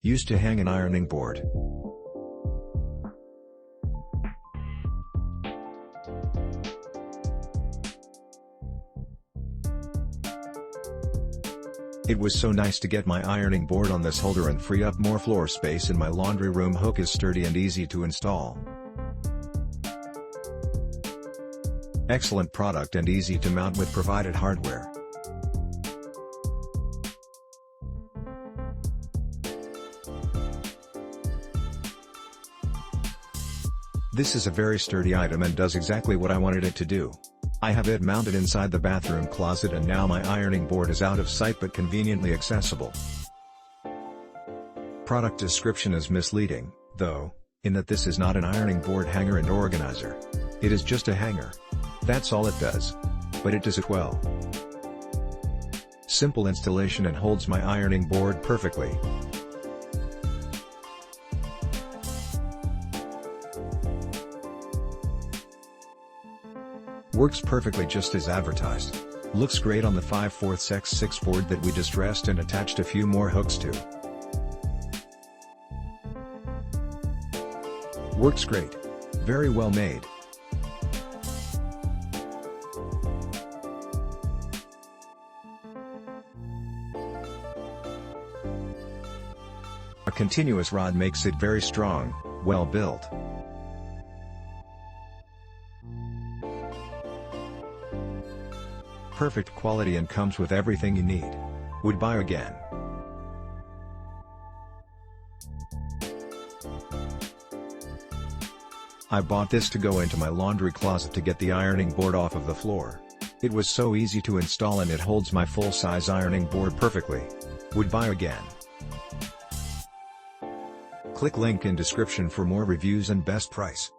Used to hang an ironing board. It was so nice to get my ironing board on this holder and free up more floor space in my laundry room. Hook is sturdy and easy to install. Excellent product and easy to mount with provided hardware. This is a very sturdy item and does exactly what I wanted it to do. I have it mounted inside the bathroom closet and now my ironing board is out of sight but conveniently accessible. Product description is misleading, though, in that this is not an ironing board hanger and organizer. It is just a hanger. That's all it does. But it does it well. Simple installation and holds my ironing board perfectly. Works perfectly just as advertised. Looks great on the 5/4x6 board that we distressed and attached a few more hooks to. Works great. Very well made. A continuous rod makes it very strong, well built. Perfect quality and comes with everything you need. Would buy again. I bought this to go into my laundry closet to get the ironing board off of the floor. It was so easy to install and it holds my full-size ironing board perfectly. Would buy again. Click link in description for more reviews and best price.